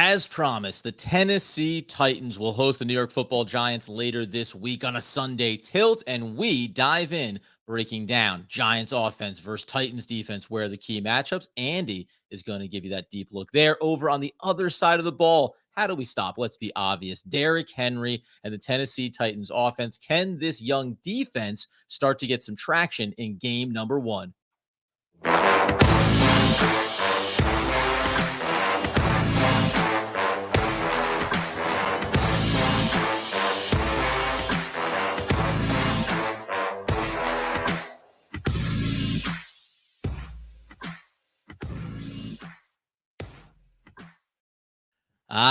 As promised, the Tennessee Titans will host the New York Football Giants later this week on a Sunday tilt, and we dive in breaking down Giants offense versus Titans defense, where are the key matchups. Andy is going to give you that deep look there. Over on the other side of the ball, how do we stop? Let's be obvious. Derrick Henry and the Tennessee Titans offense. Can this young defense start to get some traction in game number one?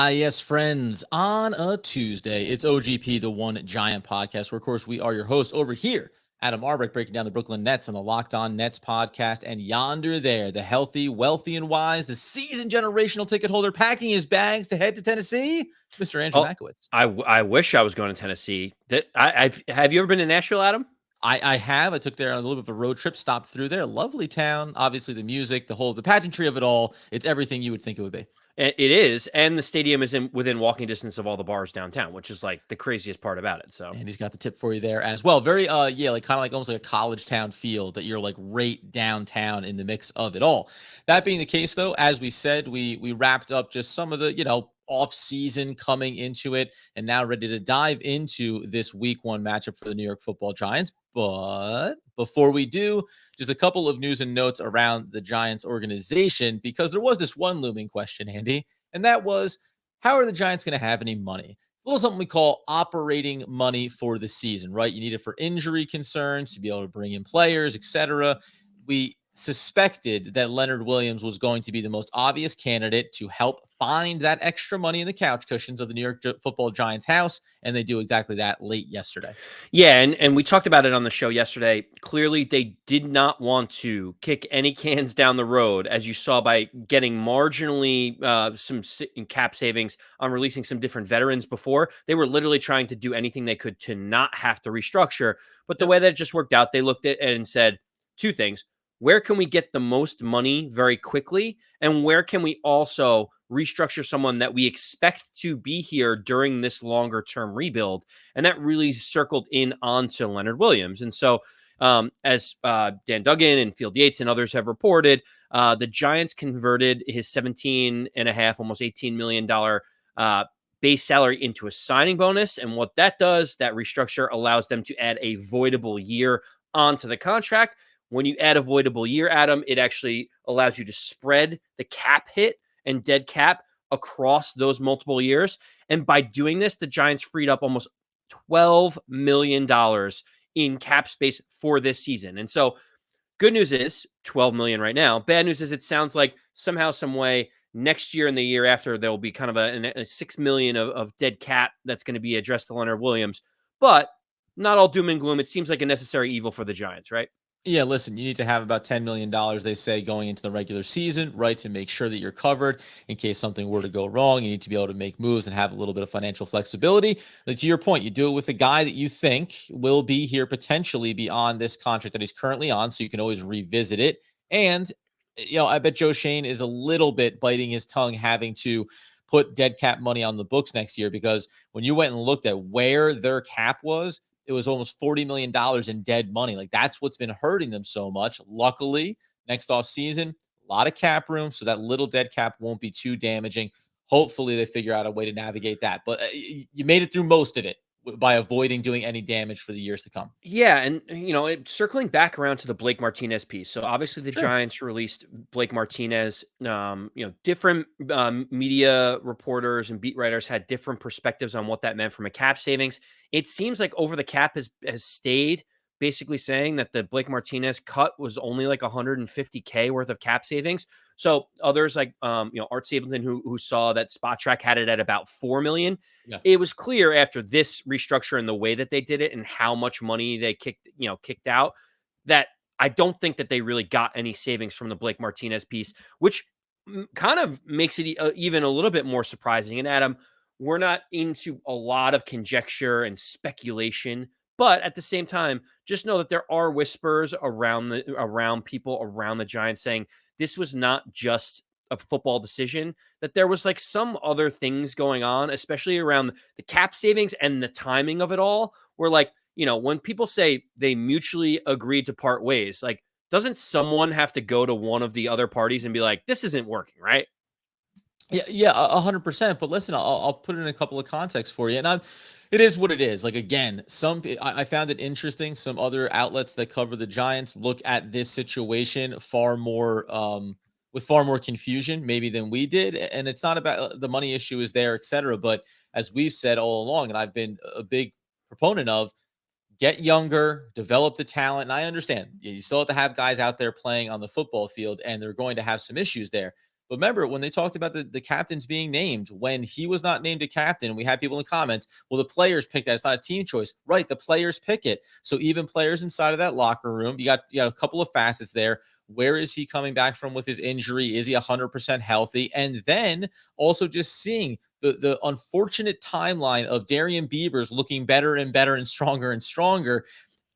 Yes, friends. On a Tuesday, it's OGP, the One Giant Podcast, where, of course, we are your hosts over here. Adam Arbrecht breaking down the Brooklyn Nets on the Locked On Nets podcast. And yonder there, the healthy, wealthy, and wise, the seasoned generational ticket holder packing his bags to head to Tennessee, Mr. Andrew Makowitz. I wish I was going to Tennessee. Have you ever been to Nashville, Adam? I have. I took there on a little bit of a road trip, stopped through there. Lovely town. Obviously, the music, the pageantry of it all. It's everything you would think it would be. It is, and the stadium is within walking distance of all the bars downtown, which is like the craziest part about it. So, and he's got the tip for you there as well. Very, like kind of like almost like a college town feel that you're like right downtown in the mix of it all. That being the case, though, as we said, we wrapped up just some of the off season coming into it, and now ready to dive into this week one matchup for the New York Football Giants. But before we do, just a couple of news and notes around the Giants organization, because there was this one looming question, Andy, and that was, how are the Giants going to have any money? A little something we call operating money for the season, right? You need it for injury concerns, to be able to bring in players, etc. We suspected that Leonard Williams was going to be the most obvious candidate to help find that extra money in the couch cushions of the New York Football Giants house, and they do exactly that late yesterday. Yeah, and we talked about it on the show yesterday. Clearly, they did not want to kick any cans down the road, as you saw by getting marginally some cap savings on releasing some different veterans before. They were literally trying to do anything they could to not have to restructure. But the way that it just worked out, they looked at it and said two things. Where can we get the most money very quickly? And where can we also restructure someone that we expect to be here during this longer term rebuild? And that really circled in onto Leonard Williams. And so, as Dan Duggan and Field Yates and others have reported, the Giants converted his $17.5, almost $18 million base salary into a signing bonus. And what that does, that restructure allows them to add a voidable year onto the contract. When you add a voidable year, Adam, it actually allows you to spread the cap hit and dead cap across those multiple years. And by doing this, the Giants freed up almost $12 million in cap space for this season. And so good news is $12 million right now. Bad news is it sounds like somehow, some way, next year and the year after, there'll be kind of a $6 million of dead cap that's going to be addressed to Leonard Williams. But not all doom and gloom. It seems like a necessary evil for the Giants, right? Yeah, listen, you need to have about $10 million, they say, going into the regular season, right, to make sure that you're covered in case something were to go wrong. You need to be able to make moves and have a little bit of financial flexibility. But to your point, you do it with a guy that you think will be here potentially beyond this contract that he's currently on, so you can always revisit it. And, I bet Joe Schoen is a little bit biting his tongue having to put dead cap money on the books next year, because when you went and looked at where their cap was, it was almost $40 million in dead money. Like, that's what's been hurting them so much. Luckily, next off season, a lot of cap room, so that little dead cap won't be too damaging. Hopefully they figure out a way to navigate that. But you made it through most of it by avoiding doing any damage for the years to come. Yeah, and circling back around to the Blake Martinez piece. So obviously the Giants released Blake Martinez. Different media reporters and beat writers had different perspectives on what that meant from a cap savings. It seems like over the cap has stayed basically saying that the Blake Martinez cut was only like $150K worth of cap savings. So others like Art Sableton, who saw that Spot Track had it at about $4 million. Yeah. It was clear after this restructure and the way that they did it and how much money they kicked out, that I don't think that they really got any savings from the Blake Martinez piece, which kind of makes it even a little bit more surprising. And Adam, we're not into a lot of conjecture and speculation, but at the same time, just know that there are whispers around people around the Giants saying this was not just a football decision, that there was like some other things going on, especially around the cap savings and the timing of it all, where like, when people say they mutually agreed to part ways, like, doesn't someone have to go to one of the other parties and be like, this isn't working, right? Yeah, 100%. But listen, I'll put it in a couple of contexts for you, and it is what it is. Like again, I found it interesting. Some other outlets that cover the Giants look at this situation far more with far more confusion maybe than we did, and it's not about the money issue is there, etc. But as we've said all along, and I've been a big proponent of, get younger, develop the talent. And I understand you still have to have guys out there playing on the football field, and they're going to have some issues there. But remember, when they talked about the captains being named, when he was not named a captain, we had people in the comments, well, the players picked that. It's not a team choice. Right. The players pick it. So even players inside of that locker room, you got a couple of facets there. Where is he coming back from with his injury? Is he 100% healthy? And then also just seeing the unfortunate timeline of Darian Beavers looking better and better and stronger,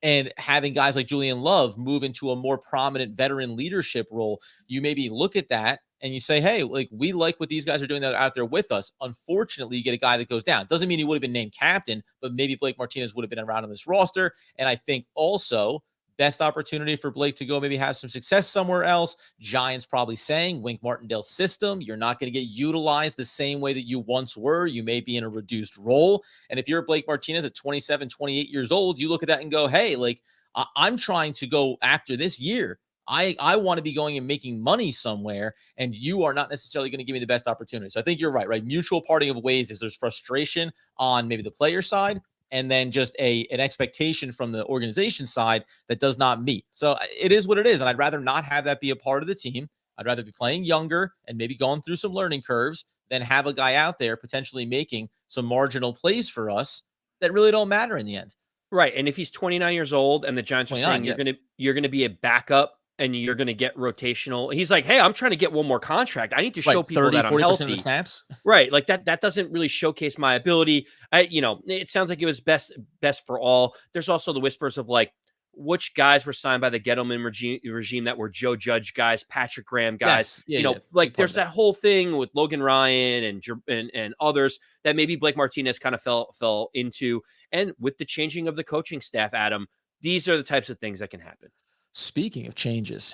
and having guys like Julian Love move into a more prominent veteran leadership role. You maybe look at that and you say, hey, like, we like what these guys are doing out there with us. Unfortunately, you get a guy that goes down. Doesn't mean he would have been named captain, but maybe Blake Martinez would have been around on this roster. And I think also best opportunity for Blake to go maybe have some success somewhere else. Giants probably saying, Wink Martindale's system, you're not going to get utilized the same way that you once were. You may be in a reduced role. And if you're Blake Martinez at 27, 28 years old, you look at that and go, hey, like, I'm trying to go after this year. I want to be going and making money somewhere, and you are not necessarily going to give me the best opportunity. So I think you're right? Mutual parting of ways is there's frustration on maybe the player side, and then just an expectation from the organization side that does not meet. So it is what it is, and I'd rather not have that be a part of the team. I'd rather be playing younger and maybe going through some learning curves than have a guy out there potentially making some marginal plays for us that really don't matter in the end. Right, and if he's 29 years old and the Giants are saying 29, yeah. you're gonna be a backup and you're gonna get rotational, he's like, "Hey, I'm trying to get one more contract. I need to show Right, people 30, that I'm 40% of the healthy." snaps. Right, like that doesn't really showcase my ability. It sounds like it was best for all. There's also the whispers of like which guys were signed by the Gettleman regime that were Joe Judge guys, Patrick Graham guys. Yes, yeah. Big Like part of there's that. that whole thing with Logan Ryan and others that maybe Blake Martinez kind of fell into. And with the changing of the coaching staff, Adam, these are the types of things that can happen. Speaking of changing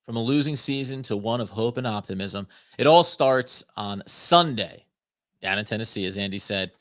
from a losing season to one of hope and optimism, it all starts on Sunday down in Tennessee, as Andy said,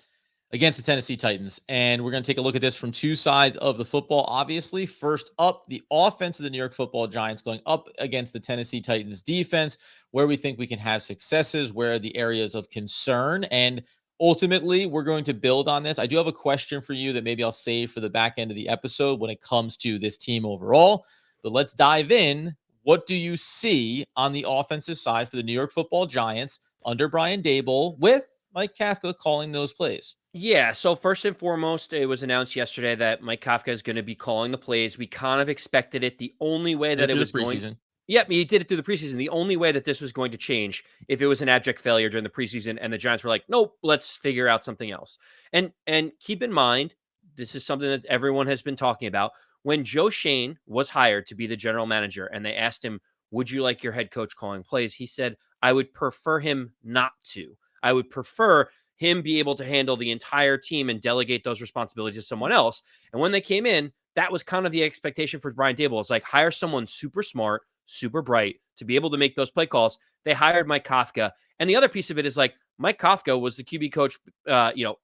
against the Tennessee Titans. And we're going to take a look at this from two sides of the football. Obviously, first up, the offense of the New York Football Giants going up against the Tennessee Titans defense, where we think we can have successes, where are the areas of concern. And ultimately, we're going to build on this. I do have a question for you that maybe I'll save for the back end of the episode when it comes to this team overall. But let's dive in. What do you see on the offensive side for the New York Football Giants under Brian Daboll with Mike Kafka calling those plays? Yeah. So first and foremost, it was announced yesterday that Mike Kafka is going to be calling the plays. We kind of expected it. The only way Did it that it through was the going, preseason. yep, he did it through the preseason. The only way that this was going to change if it was an abject failure during the preseason and the Giants were like, nope, let's figure out something else. And keep in mind, this is something that everyone has been talking about. When Joe Schoen was hired to be the general manager and they asked him, would you like your head coach calling plays? He said, I would prefer him not to. I would prefer him be able to handle the entire team and delegate those responsibilities to someone else. And when they came in, that was kind of the expectation for Brian Daboll. It's like hire someone super smart, super bright to be able to make those play calls. They hired Mike Kafka. And the other piece of it is like Mike Kafka was the QB coach,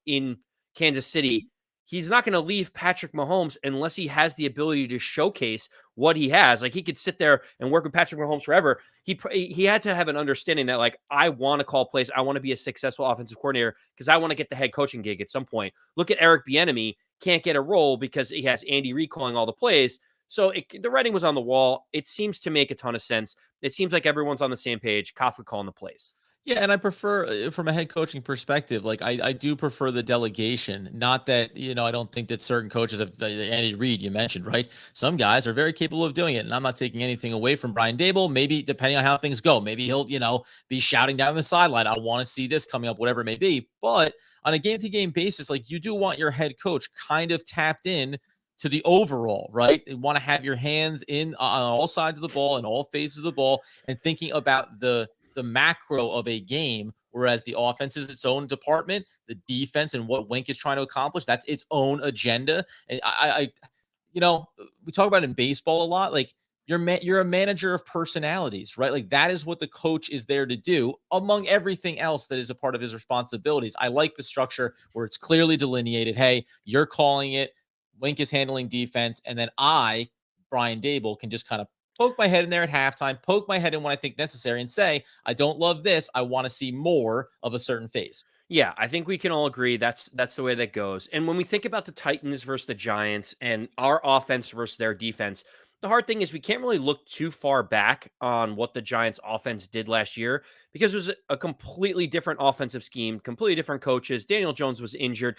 in Kansas City. He's not going to leave Patrick Mahomes unless he has the ability to showcase what he has. Like he could sit there and work with Patrick Mahomes forever. He had to have an understanding that like I want to call plays. I want to be a successful offensive coordinator because I want to get the head coaching gig at some point. Look at Eric Bieniemy, can't get a role because he has Andy Reid calling all the plays. So the writing was on the wall. It seems to make a ton of sense. It seems like everyone's on the same page. Kafka calling the plays. Yeah, and I prefer from a head coaching perspective, like I do prefer the delegation. Not that, I don't think that certain coaches have Andy Reid, you mentioned, right? Some guys are very capable of doing it. And I'm not taking anything away from Brian Daboll. Maybe depending on how things go, maybe he'll, be shouting down the sideline. I want to see this coming up, whatever it may be. But on a game-to-game basis, like you do want your head coach kind of tapped in to the overall, right? You want to have your hands in on all sides of the ball and all phases of the ball, and thinking about the macro of a game, whereas the offense is its own department, the defense and what Wink is trying to accomplish, that's its own agenda. And we talk about in baseball a lot, like you're a manager of personalities, right? Like that is what the coach is there to do among everything else that is a part of his responsibilities. I like the structure where it's clearly delineated. Hey, you're calling it, Wink is handling defense, and then Brian Dable, can just kind of poke my head in there at halftime, poke my head in when I think necessary, and say, I don't love this. I want to see more of a certain phase. Yeah, I think we can all agree that's the way that goes. And when we think about the Titans versus the Giants and our offense versus their defense, the hard thing is we can't really look too far back on what the Giants offense did last year because it was a completely different offensive scheme, completely different coaches. Daniel Jones was injured,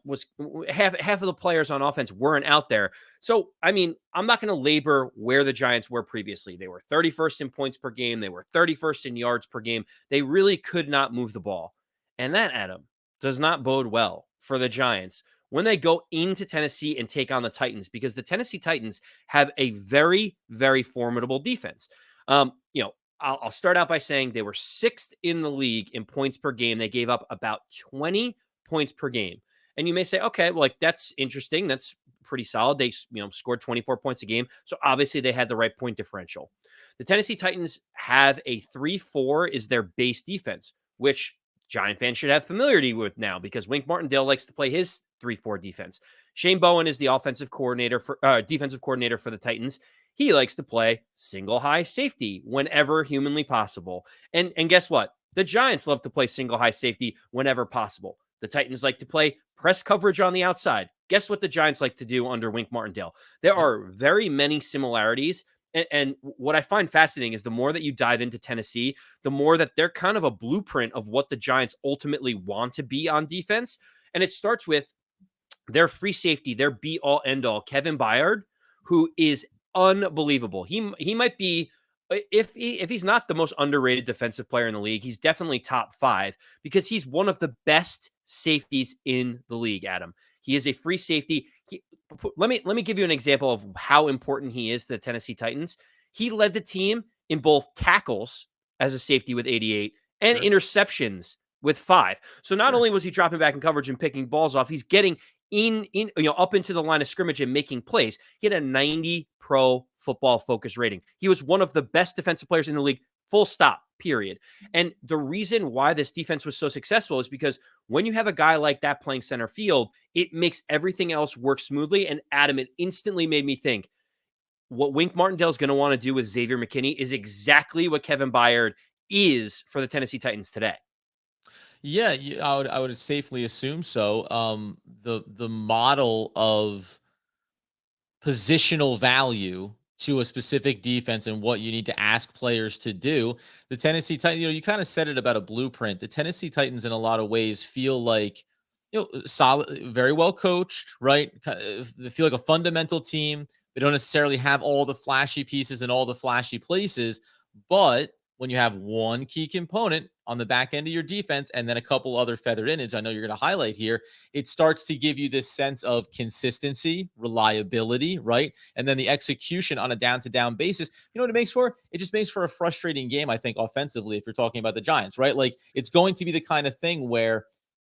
was half of the players on offense weren't out there. So, I mean, I'm not going to labor where the Giants were previously. They were 31st in points per game, they were 31st in yards per game. They really could not move the ball. And that, Adam, does not bode well for the Giants when they go into Tennessee and take on the Titans, because the Tennessee Titans have a very, very formidable defense. I'll start out by saying they were 6th in the league in points per game. They gave up about 20 points per game. And you may say, okay, well, like that's interesting. That's pretty solid. They, scored 24 points a game. So obviously they had the right point differential. The Tennessee Titans have a 3-4 is their base defense, which Giant fans should have familiarity with now because Wink Martindale likes to play his 3-4 defense. Shane Bowen is the defensive coordinator for the Titans. He likes to play single high safety whenever humanly possible. And guess what? The Giants love to play single high safety whenever possible. The Titans like to play press coverage on the outside. Guess what the Giants like to do under Wink Martindale? There are very many similarities. And what I find fascinating is the more that you dive into Tennessee, the more that they're kind of a blueprint of what the Giants ultimately want to be on defense. And it starts with their free safety, their be-all, end-all, Kevin Byard, who is unbelievable. He might be, if he's not the most underrated defensive player in the league, he's definitely top 5 because he's one of the best safeties in the league, Adam. He is a free safety. Let me give you an example of how important he is to the Tennessee Titans. He led the team in both tackles as a safety with 88 and interceptions with 5. So not only was he dropping back in coverage and picking balls off, he's getting in up into the line of scrimmage and making plays. He had a 90 pro football focus rating. He was one of the best defensive players in the league, full stop, period. And the reason why this defense was so successful is because when you have a guy like that playing center field, it makes everything else work smoothly. And Adam, it instantly made me think what Wink Martindale is going to want to do with Xavier McKinney is exactly what Kevin Byard is for the Tennessee Titans today. Yeah, I would safely assume so. The model of positional value to a specific defense and what you need to ask players to do. The Tennessee Titans, you kind of said it about a blueprint. The Tennessee Titans, in a lot of ways, feel like solid, very well coached, right? They feel like a fundamental team. They don't necessarily have all the flashy pieces and all the flashy places, but when you have one key component on the back end of your defense and then a couple other feathered innards, I know you're going to highlight here, it starts to give you this sense of consistency, reliability, right? And then the execution on a down-to-down basis. You know what it makes for? It just makes for a frustrating game, I think, offensively, if you're talking about the Giants, right? Like, it's going to be the kind of thing where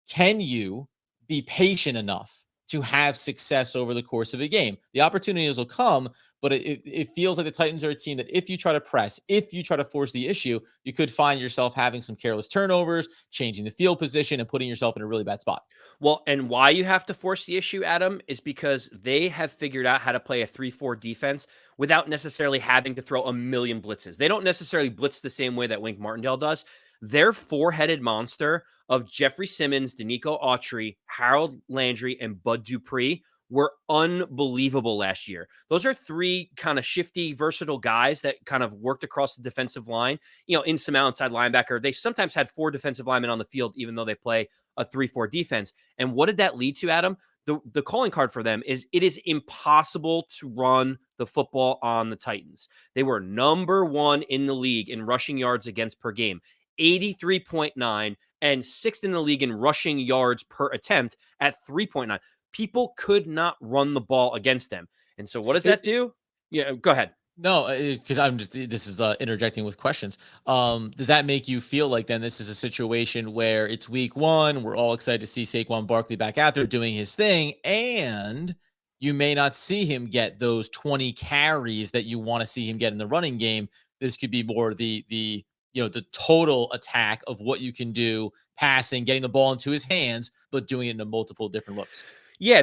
can you be patient enough to have success over the course of a game? The opportunities will come, but it feels like the Titans are a team that if you try to press, if you try to force the issue, you could find yourself having some careless turnovers, changing the field position, and putting yourself in a really bad spot. Well, and why you have to force the issue, Adam, is because they have figured out how to play a 3-4 defense without necessarily having to throw a million blitzes. They don't necessarily blitz the same way that Wink Martindale does. Their 4-headed monster of Jeffrey Simmons, Danico Autry, Harold Landry, and Bud Dupree were unbelievable last year. Those are 3 kind of shifty, versatile guys that kind of worked across the defensive line, in some outside linebacker. They sometimes had 4 defensive linemen on the field, even though they play a 3-4 defense. And what did that lead to, Adam? The calling card for them is it is impossible to run the football on the Titans. They were number 1 in the league in rushing yards against per game, 83.9, and 6th in the league in rushing yards per attempt at 3.9. people could not run the ball against them. And so what does that do? Yeah, go ahead. No, because this is interjecting with questions. Does that make you feel like then this is a situation where it's week 1, we're all excited to see Saquon Barkley back out there doing his thing, and you may not see him get those 20 carries that you want to see him get in the running game. This could be more the the total attack of what you can do passing, getting the ball into his hands, but doing it in multiple different looks. Yeah,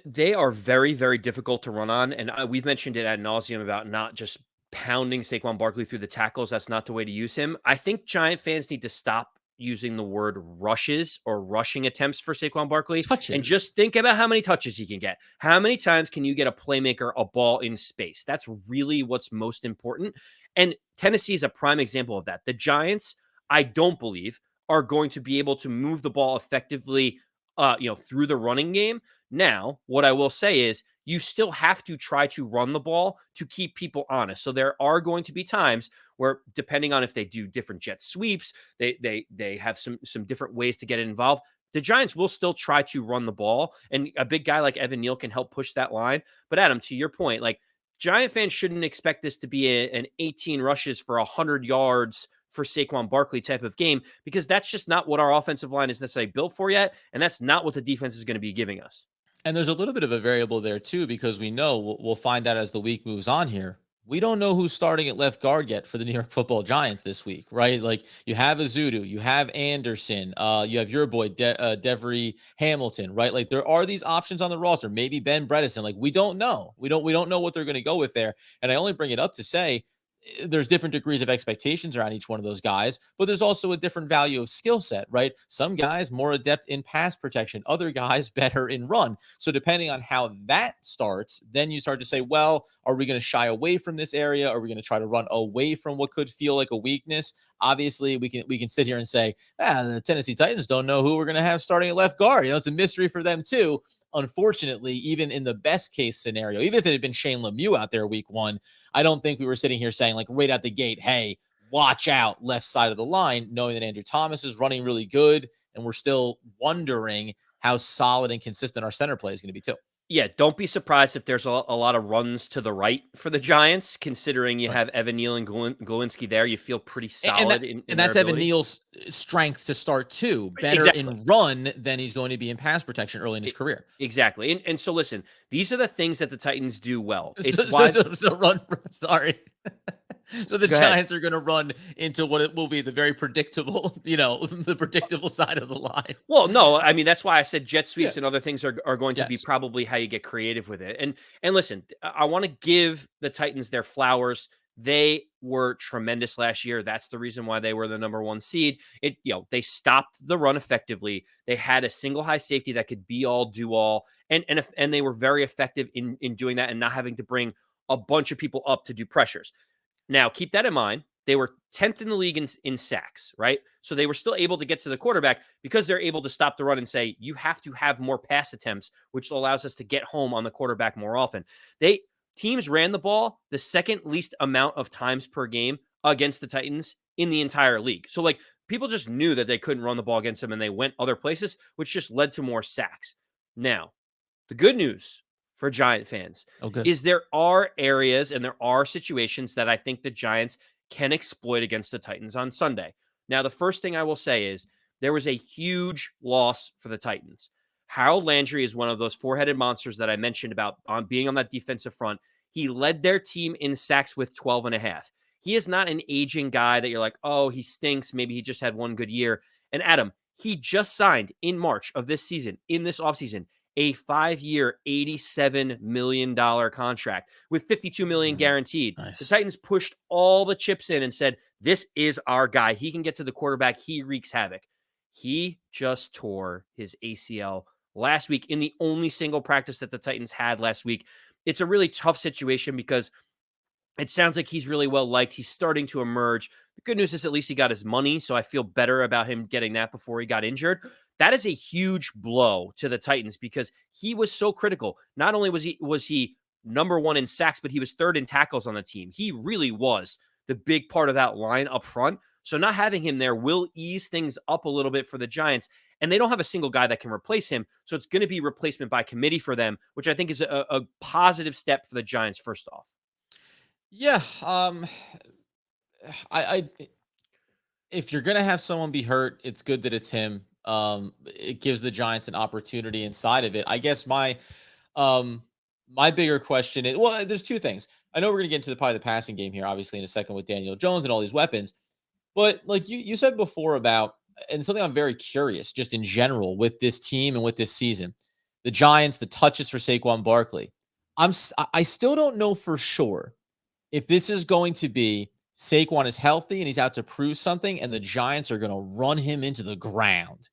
they are very, very difficult to run on, and we've mentioned it ad nauseum about not just pounding Saquon Barkley through the tackles. That's not the way to use him. I think Giant fans need to stop using the word rushes or rushing attempts for Saquon Barkley and Touches. just think about how many touches he can get. How many times can you get a playmaker a ball in space? That's really what's most important. And Tennessee is a prime example of that. The Giants, I don't believe, are going to be able to move the ball effectively through the running game. Now, what I will say is you still have to try to run the ball to keep people honest. So there are going to be times where, depending on if they do different jet sweeps, they have some different ways to get involved. The Giants will still try to run the ball, and a big guy like Evan Neal can help push that line. But Adam, to your point, like Giant fans shouldn't expect this to be an 18 rushes for 100 yards for Saquon Barkley type of game, because that's just not what our offensive line is necessarily built for yet. And that's not what the defense is going to be giving us. And there's a little bit of a variable there too, because we know we'll find out as the week moves on here. We don't know who's starting at left guard yet for the New York Football Giants this week, right? Like you have Azudu, you have Anderson, you have your boy Devery Hamilton, right? Like there are these options on the roster. Maybe Ben Bredesen. Like we don't know. We don't know what they're going to go with there. And I only bring it up to say there's different degrees of expectations around each one of those guys, but there's also a different value of skill set, right? Some guys more adept in pass protection, other guys better in run. So depending on how that starts, then you start to say, well, are we going to shy away from this area? Are we going to try to run away from what could feel like a weakness? Obviously, we can sit here and say, the Tennessee Titans don't know who we're going to have starting at left guard. It's a mystery for them too. Unfortunately, even in the best case scenario, even if it had been Shane Lemieux out there week 1, I don't think we were sitting here saying like right out the gate, hey, watch out left side of the line, knowing that Andrew Thomas is running really good. And we're still wondering how solid and consistent our center play is going to be too. Yeah, don't be surprised if there's a lot of runs to the right for the Giants, considering you have Evan Neal and Glowinski there. You feel pretty solid. And that's Evan Neal's strength to start too. Better in run than he's going to be in pass protection early in his career. Exactly. And so listen, these are the things that the Titans do well. It's Sorry. So the Giants are going to run into what it will be the very predictable, the predictable side of the line. Well, no, I mean, that's why I said jet sweeps and other things are going to be probably how you get creative with it. And listen, I want to give the Titans their flowers. They were tremendous last year. That's the reason why they were the number 1 seed. They stopped the run effectively. They had a single high safety that could be all, do all. And they were very effective in doing that and not having to bring a bunch of people up to do pressures. Now, keep that in mind. They were 10th in the league in sacks, right? So they were still able to get to the quarterback because they're able to stop the run and say, you have to have more pass attempts, which allows us to get home on the quarterback more often. Teams ran the ball the second least amount of times per game against the Titans in the entire league. So like people just knew that they couldn't run the ball against them and they went other places, which just led to more sacks. Now, the good news for Giant fans is there are areas and there are situations that I think the Giants can exploit against the Titans on Sunday. Now, the first thing I will say is there was a huge loss for the Titans. Harold Landry is one of those 4-headed monsters that I mentioned about on being on that defensive front. He led their team in sacks with 12.5. He is not an aging guy that you're like, oh, he stinks. Maybe he just had one good year. And Adam, he just signed in March of this season, in this offseason, a 5-year, $87 million contract with $52 million guaranteed. Nice. The Titans pushed all the chips in and said, this is our guy. He can get to the quarterback. He wreaks havoc. He just tore his ACL last week in the only single practice that the Titans had last week. It's a really tough situation because it sounds like he's really well liked. He's starting to emerge. The good news is at least he got his money, so I feel better about him getting that before he got injured. That is a huge blow to the Titans because he was so critical. Not only was he number 1 in sacks, but he was 3rd in tackles on the team. He really was the big part of that line up front. So not having him there will ease things up a little bit for the Giants. And they don't have a single guy that can replace him. So it's going to be replacement by committee for them, which I think is a positive step for the Giants, first off. Yeah. I if you're gonna have someone be hurt, it's good that it's him. It gives the Giants an opportunity inside of it. I guess um my bigger question is, well, there's two things. I know we're gonna get into probably the passing game here, obviously, in a second with Daniel Jones and all these weapons. But like you said before about, and something I'm very curious, just in general with this team and with this season, the Giants, the touches for Saquon Barkley. I still don't know for sure if this is going to be Saquon is healthy and he's out to prove something, and the Giants are going to run him into the ground,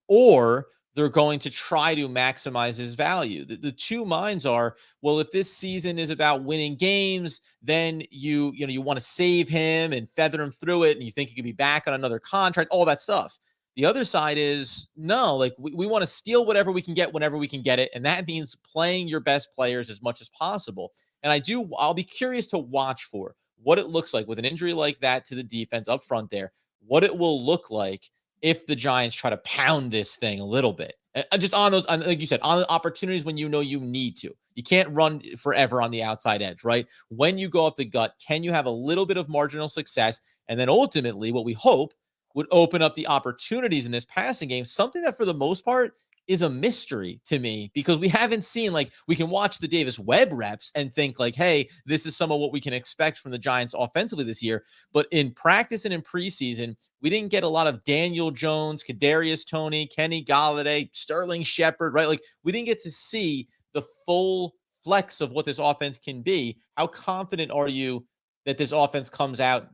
or they're going to try to maximize his value. The two minds are, well, if this season is about winning games, then you want to save him and feather him through it, and you think he could be back on another contract, all that stuff. The other side is no, like we want to steal whatever we can get whenever we can get it, and that means playing your best players as much as possible. And I'll be curious to watch for what it looks like with an injury like that to the defense up front there, what it will look like if the Giants try to pound this thing a little bit. Just on those, like you said, on the opportunities when you know you need to. You can't run forever on the outside edge, right? When you go up the gut, can you have a little bit of marginal success? And then ultimately, what we hope would open up the opportunities in this passing game, something that for the most part is a mystery to me, because we haven't seen, like, we can watch the Davis Webb reps and think like, hey, this is some of what we can expect from the Giants offensively this year. But in practice and in preseason, we didn't get a lot of Daniel Jones, Kadarius Toney, Kenny Galladay, Sterling Shepard, right? Like, we didn't get to see the full flex of what this offense can be. How confident are you that this offense comes out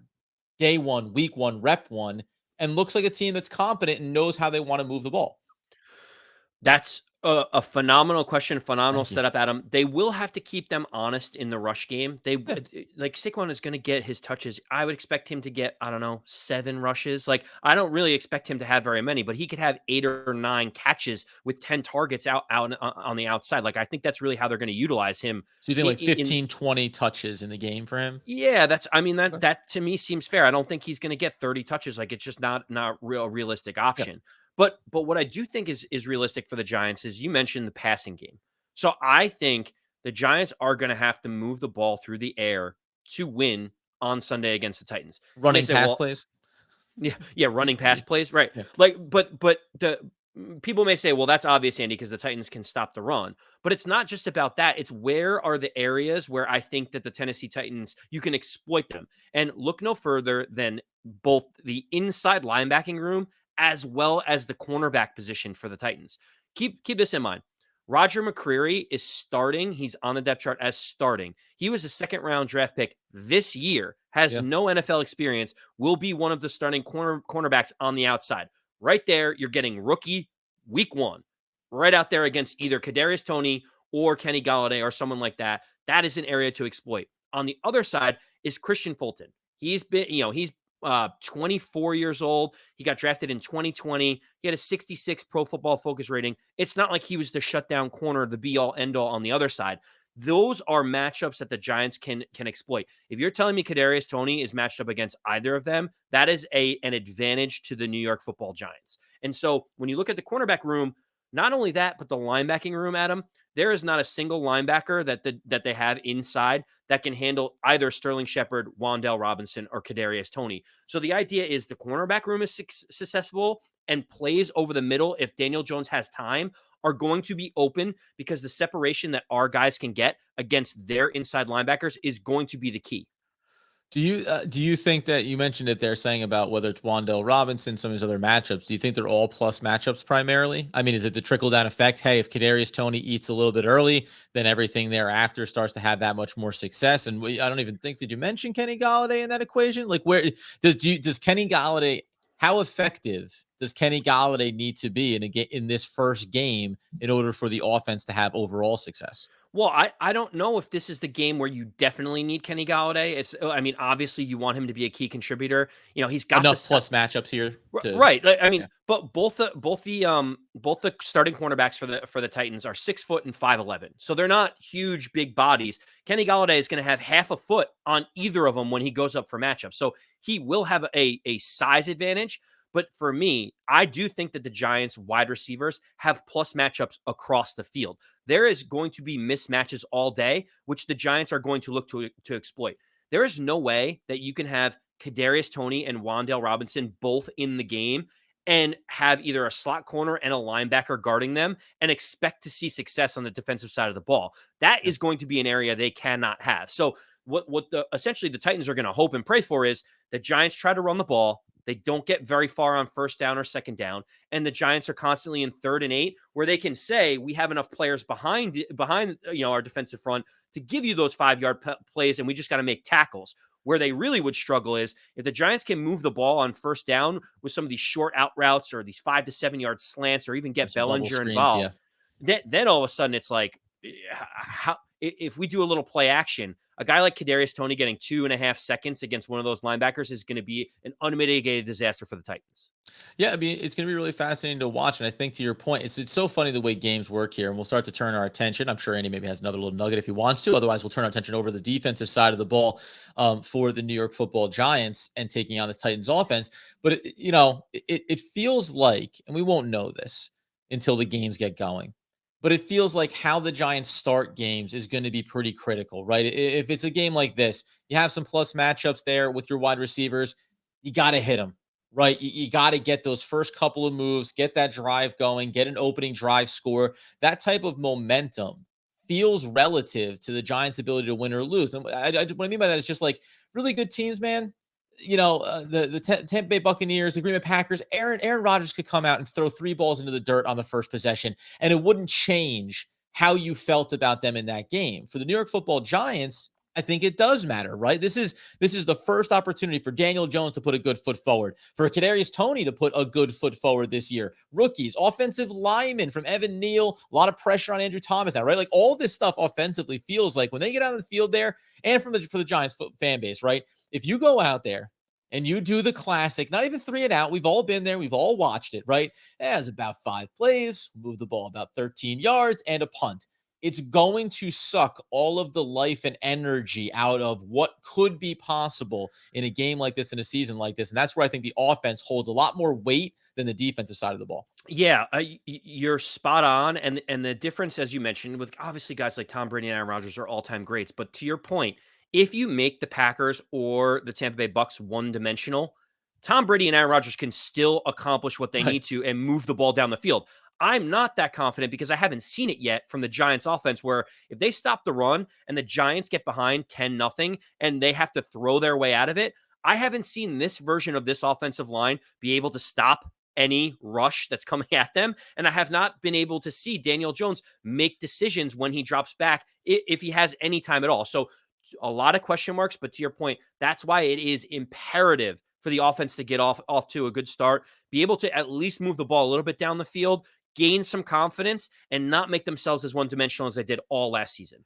day one, week one, rep one, and looks like a team that's competent and knows how they want to move the ball? That's a phenomenal question, phenomenal Thank you. setup, Adam. They will have to keep them honest in the rush game. Yeah. Like Saquon is going to get his touches. I would expect him to get, I don't know, 7 rushes. Like I don't really expect him to have very many, but he could have 8 or 9 catches with 10 targets out on the outside. Like I think that's really how they're going to utilize him. So you think like In 15, 20 touches in the game for him? Yeah, I mean Okay. that to me seems fair. I don't think he's going to get 30 touches. Like it's just not realistic Yeah. option. But what I do think is realistic for the Giants is you mentioned the passing game. So I think the Giants are going to have to move the ball through the air to win on Sunday against the Titans. You may Running say, pass well, plays? yeah, running pass plays, right? Yeah. Like, but the people may say, well, that's obvious, Andy, because the Titans can stop the run. But it's not just about that. It's where are the areas where I think that the Tennessee Titans you can exploit them, and look no further than both the inside linebacking room as well as the cornerback position for the Titans. Keep this in mind. Roger McCreary is starting. He's on the depth chart as starting. He was a second round draft pick this year, has Yeah. no NFL experience, will be one of the starting cornerbacks on the outside. Right there, you're getting rookie week 1, right out there against either Kadarius Toney or Kenny Galladay or someone like that. That is an area to exploit. On the other side is Christian Fulton. He's been, he's 24 years old. He got drafted in 2020. He had a 66 Pro Football Focus rating. It's not like he was the shutdown corner, the be all end all on the other side. Those are matchups that the Giants can exploit. If you're telling me Kadarius Toney is matched up against either of them, that is an advantage to the New York Football Giants. And so when you look at the cornerback room, not only that, but the linebacking room, Adam, there is not a single linebacker that they have inside that can handle either Sterling Shepard, Wan'Dale Robinson, or Kadarius Toney. So the idea is the cornerback room is successful, and plays over the middle, if Daniel Jones has time, are going to be open because the separation that our guys can get against their inside linebackers is going to be the key. Do you think that you mentioned it there, saying about whether it's Wan'Dale Robinson, some of his other matchups? Do you think they're all plus matchups primarily? I mean, is it the trickle down effect? Hey, if Kadarius Toney eats a little bit early, then everything thereafter starts to have that much more success. And I don't even think, did you mention Kenny Galladay in that equation? Like, where does Kenny Galladay? How effective does Kenny Galladay need to be in this first game in order for the offense to have overall success? Well, I don't know if this is the game where you definitely need Kenny Galladay. I mean, obviously you want him to be a key contributor. You know, he's got the Enough plus matchups here to Right. Like, I mean, yeah. but both the starting cornerbacks for the Titans are 6 foot and 5'11. So they're not huge, big bodies. Kenny Galladay is going to have half a foot on either of them when he goes up for matchups. So he will have a size advantage. But for me, I do think that the Giants wide receivers have plus matchups across the field. There is going to be mismatches all day, which the Giants are going to look to exploit. There is no way that you can have Kadarius Toney and Wan'Dale Robinson both in the game and have either a slot corner and a linebacker guarding them and expect to see success on the defensive side of the ball. That is going to be an area they cannot have. So essentially the Titans are going to hope and pray for is the Giants try to run the ball. They don't get very far on first down or second down, and the Giants are constantly in 3rd and 8, where they can say we have enough players behind our defensive front to give you those 5-yard plays, and we just got to make tackles. Where they really would struggle is if the Giants can move the ball on first down with some of these short out routes or these 5 to 7 yard slants, or even get Bellinger involved. Then all of a sudden it's like, how if we do a little play action, a guy like Kadarius Toney getting 2.5 seconds against one of those linebackers is going to be an unmitigated disaster for the Titans. Yeah, I mean, it's going to be really fascinating to watch. And I think to your point, it's so funny the way games work here. And we'll start to turn our attention. I'm sure Andy maybe has another little nugget if he wants to. Otherwise, we'll turn our attention over the defensive side of the ball for the New York Football Giants and taking on this Titans offense. But, it feels like, and we won't know this until the games get going, but it feels like how the Giants start games is going to be pretty critical, right? If it's a game like this, you have some plus matchups there with your wide receivers, you got to hit them, right? You got to get those first couple of moves, get that drive going, get an opening drive score. That type of momentum feels relative to the Giants' ability to win or lose. And what I mean by that is just like really good teams, man. The Tampa Bay Buccaneers, the Green Bay Packers, Aaron Rodgers could come out and throw 3 balls into the dirt on the first possession, and it wouldn't change how you felt about them in that game. For the New York Football Giants, I think it does matter, right? This is the first opportunity for Daniel Jones to put a good foot forward, for Kadarius Toney to put a good foot forward this year. Rookies, offensive linemen from Evan Neal, a lot of pressure on Andrew Thomas now, right? Like all this stuff offensively feels like when they get out of the field there, and for the Giants fan base, right? If you go out there and you do the classic, not even 3 and out, we've all been there, we've all watched it, right? It has about 5 plays, move the ball about 13 yards, and a punt. It's going to suck all of the life and energy out of what could be possible in a game like this, in a season like this. And that's where I think the offense holds a lot more weight than the defensive side of the ball. Yeah, you're spot on, and the difference, as you mentioned, with obviously guys like Tom Brady and Aaron Rodgers are all-time greats, but to your point, if you make the Packers or the Tampa Bay Bucks one-dimensional, Tom Brady and Aaron Rodgers can still accomplish what they Right. need to and move the ball down the field. I'm not that confident because I haven't seen it yet from the Giants offense, where if they stop the run and the Giants get behind 10-0 and they have to throw their way out of it, I haven't seen this version of this offensive line be able to stop any rush that's coming at them. And I have not been able to see Daniel Jones make decisions when he drops back, if he has any time at all. So a lot of question marks, but to your point, that's why it is imperative for the offense to get off to a good start, be able to at least move the ball a little bit down the field, gain some confidence, and not make themselves as one-dimensional as they did all last season.